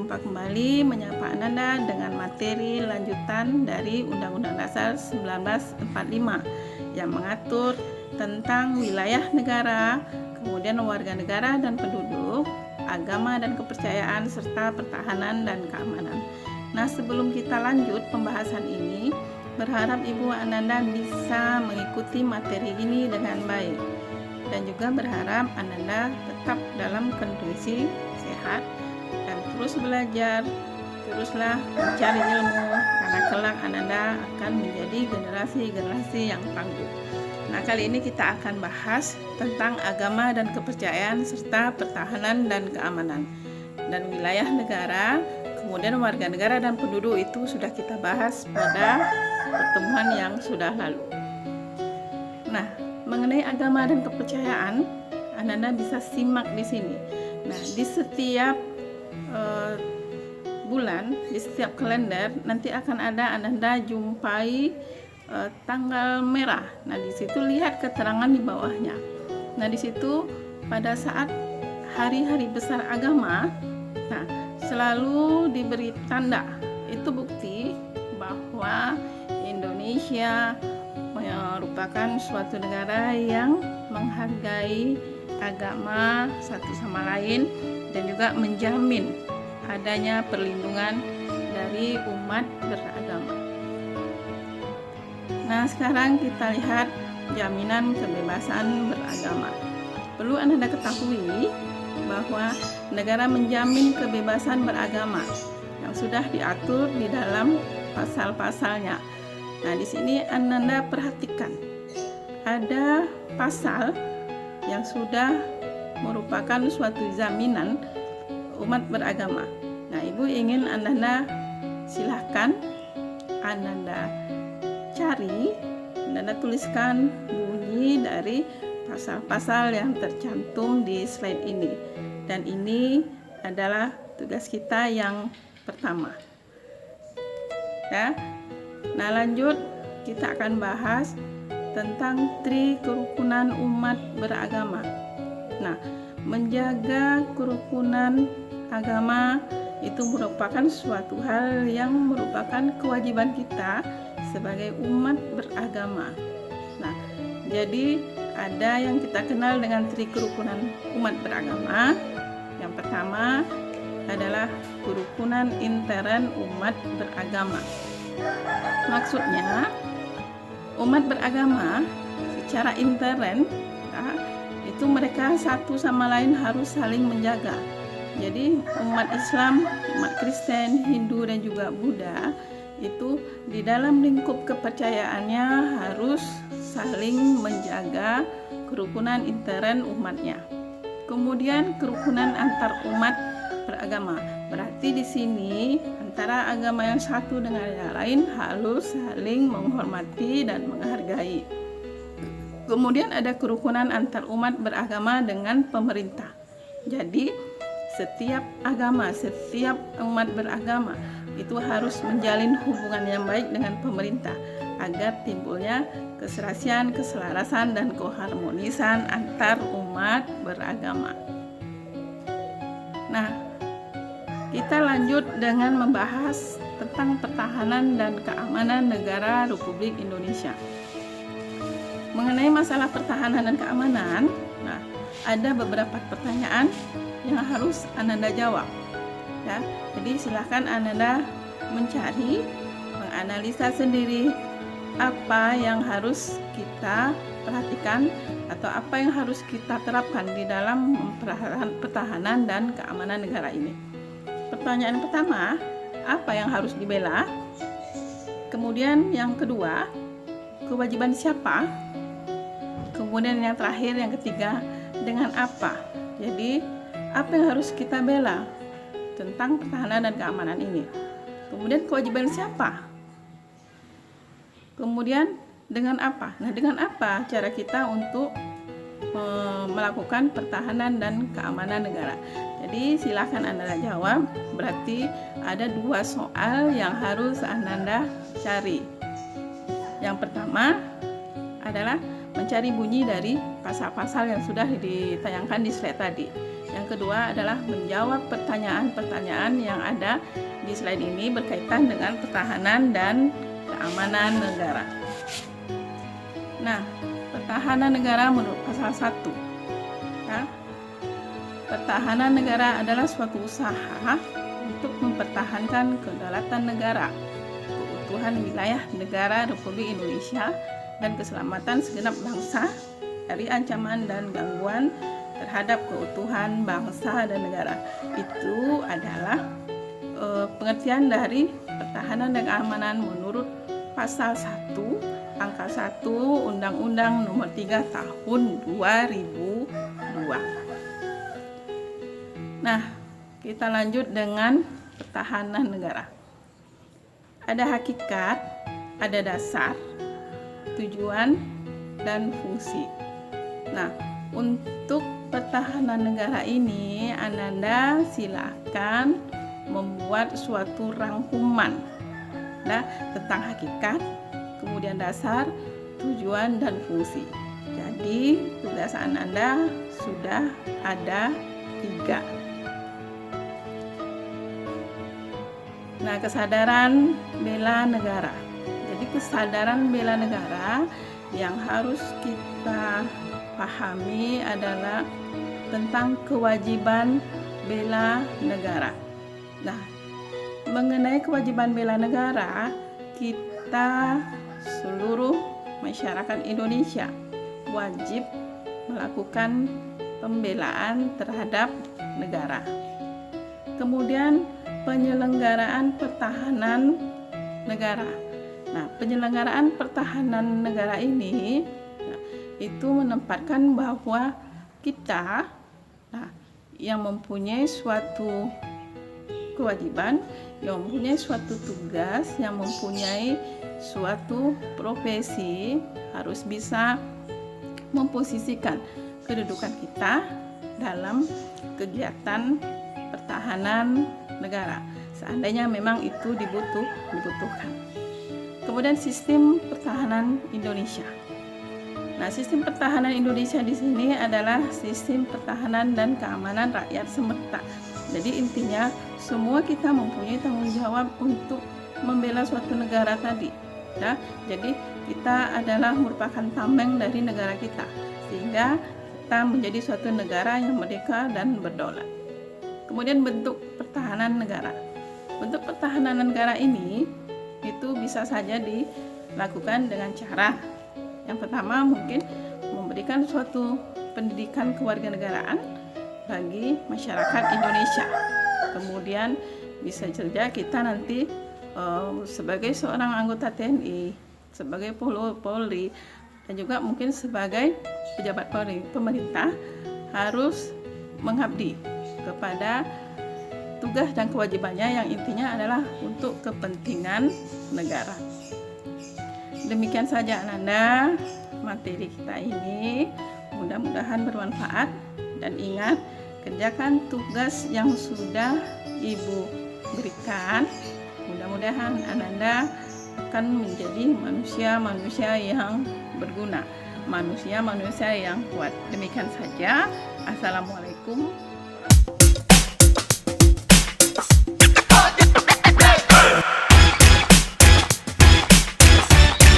berjumpa kembali menyapa Ananda dengan materi lanjutan dari Undang-Undang Dasar 1945 yang mengatur tentang wilayah negara, kemudian warga negara dan penduduk, agama dan kepercayaan, serta pertahanan dan keamanan. Nah, sebelum kita lanjut pembahasan ini, berharap Ibu Ananda bisa mengikuti materi ini dengan baik. Dan juga berharap Ananda tetap dalam kondisi sehat dan terus belajar, teruslah mencari ilmu, karena kelak Ananda akan menjadi generasi-generasi yang tangguh. Nah, kali ini kita akan bahas tentang agama dan kepercayaan serta pertahanan dan keamanan. Dan wilayah negara, kemudian warga negara dan penduduk itu sudah kita bahas pada pertemuan yang sudah lalu. Nah, mengenai agama dan kepercayaan, Ananda bisa simak di sini. Nah, di setiap bulan, di setiap kalender nanti akan ada Ananda jumpai tanggal merah. Nah, di situ lihat keterangan di bawahnya. Nah, di situ pada saat hari-hari besar agama, nah selalu diberi tanda. Itu bukti bahwa Indonesia merupakan suatu negara yang menghargai agama satu sama lain dan juga menjamin adanya perlindungan dari umat beragama. Nah, sekarang kita lihat jaminan kebebasan beragama. Perlu Anda ketahui bahwa negara menjamin kebebasan beragama yang sudah diatur di dalam pasal-pasalnya. Nah, di sini Anda perhatikan ada pasal yang sudah merupakan suatu jaminan umat beragama. Nah, Ibu ingin Anda silahkan Anda cari, Anda tuliskan bunyi dari pasal-pasal yang tercantum di slide ini. Dan ini adalah tugas kita yang pertama. Ya. Nah, lanjut kita akan bahas tentang tri kerukunan umat beragama. Nah, menjaga kerukunan agama itu merupakan suatu hal yang merupakan kewajiban kita sebagai umat beragama. Nah, jadi ada yang kita kenal dengan tri kerukunan umat beragama. Yang pertama adalah kerukunan intern umat beragama. Maksudnya, umat beragama secara intern itu mereka satu sama lain harus saling menjaga. Jadi umat Islam, umat Kristen, Hindu dan juga Buddha itu di dalam lingkup kepercayaannya harus saling menjaga kerukunan intern umatnya. Kemudian kerukunan antar umat beragama. Berarti di sini antara agama yang satu dengan yang lain harus saling menghormati dan menghargai. Kemudian ada kerukunan antar umat beragama dengan pemerintah. Jadi setiap agama, setiap umat beragama itu harus menjalin hubungan yang baik dengan pemerintah agar timbulnya keserasian, keselarasan dan keharmonisan antar umat beragama. Nah, kita lanjut dengan membahas tentang pertahanan dan keamanan negara Republik Indonesia. Mengenai masalah pertahanan dan keamanan, nah, ada beberapa pertanyaan yang harus Ananda jawab. Ya, jadi silakan Ananda mencari, menganalisa sendiri apa yang harus kita perhatikan atau apa yang harus kita terapkan di dalam pertahanan dan keamanan negara ini. Pertanyaan pertama, apa yang harus dibela? Kemudian yang kedua, kewajiban siapa? Kemudian yang terakhir, yang ketiga, dengan apa? Jadi, apa yang harus kita bela tentang pertahanan dan keamanan ini? Kemudian kewajiban siapa? Kemudian dengan apa? Nah, dengan apa cara kita untuk melakukan pertahanan dan keamanan negara? Jadi silakan Anda jawab. Berarti ada dua soal yang harus Anda cari. Yang pertama adalah mencari bunyi dari pasal-pasal yang sudah ditayangkan di slide tadi. Yang kedua adalah menjawab pertanyaan-pertanyaan yang ada di slide ini berkaitan dengan pertahanan dan keamanan negara. Nah, pertahanan negara menurut pasal 1. Ya, pertahanan negara adalah suatu usaha untuk mempertahankan kedaulatan negara, keutuhan wilayah negara Republik Indonesia, dan keselamatan segenap bangsa dari ancaman dan gangguan terhadap keutuhan bangsa dan negara. Itu adalah pengertian dari pertahanan dan keamanan menurut pasal 1 angka 1 Undang-Undang Nomor 3 Tahun 2002. Nah, kita lanjut dengan pertahanan negara. Ada hakikat, ada dasar, tujuan, dan fungsi. Nah, untuk pertahanan negara ini, Ananda silakan membuat suatu rangkuman tentang hakikat, kemudian dasar, tujuan, dan fungsi. Jadi tugas Ananda sudah ada 3. Nah, kesadaran bela negara. Jadi kesadaran bela negara yang harus kita pahami adalah tentang kewajiban bela negara. Nah, mengenai kewajiban bela negara, kita seluruh masyarakat Indonesia wajib melakukan pembelaan terhadap negara. Kemudian penyelenggaraan pertahanan negara. Nah, penyelenggaraan pertahanan negara ini itu menempatkan bahwa kita yang mempunyai suatu kewajiban, yang mempunyai suatu tugas, yang mempunyai suatu profesi harus bisa memposisikan kedudukan kita dalam kegiatan pertahanan negara seandainya memang itu dibutuhkan. Kemudian sistem pertahanan Indonesia. Nah, sistem pertahanan Indonesia di sini adalah sistem pertahanan dan keamanan rakyat semesta. Jadi intinya semua kita mempunyai tanggung jawab untuk membela suatu negara tadi. Ya, jadi kita adalah merupakan tameng dari negara kita, sehingga kita menjadi suatu negara yang merdeka dan berdaulat. Kemudian bentuk pertahanan negara. Bentuk pertahanan negara ini itu bisa saja dilakukan dengan cara yang pertama mungkin memberikan suatu pendidikan kewarganegaraan bagi masyarakat Indonesia. Kemudian bisa saja kita nanti sebagai seorang anggota TNI, sebagai Polri, dan juga mungkin sebagai pejabat pemerintah harus mengabdi kepada tugas dan kewajibannya yang intinya adalah untuk kepentingan negara. Demikian saja Ananda materi kita ini, mudah-mudahan bermanfaat, dan ingat kerjakan tugas yang sudah Ibu berikan. Mudah-mudahan Ananda akan menjadi manusia-manusia yang berguna, manusia-manusia yang kuat. Demikian saja. Assalamualaikum